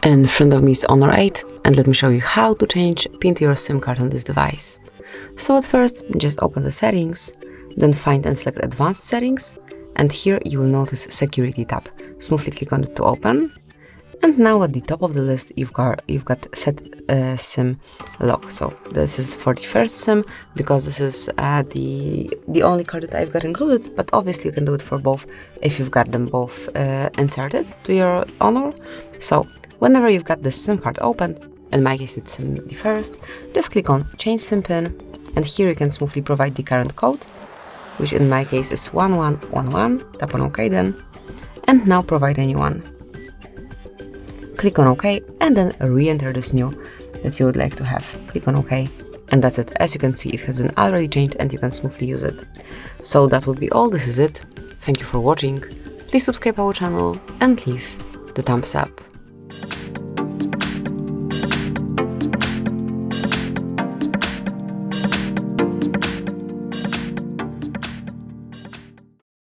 In front of me is Honor 8, and let me show you how to change PIN to your SIM card on this device. So at first, just open the settings, then find and select Advanced Settings, and here you will notice Security tab. Smoothly click on it to open, and now at the top of the list you've got Set SIM Lock. So this is for the first SIM, because this is the only card that I've got included, but obviously you can do it for both if you've got them both inserted to your Honor. So whenever you've got the SIM card open, in my case it's SIM the first, just click on Change SIM PIN, and here you can smoothly provide the current code, which in my case is 1111, tap on OK then, and now provide a new one. Click on OK, and then re-enter this new that you would like to have. Click on OK, and that's it. As you can see, it has been already changed and you can smoothly use it. So that would be all, this is it. Thank you for watching, please subscribe our channel and leave the thumbs up.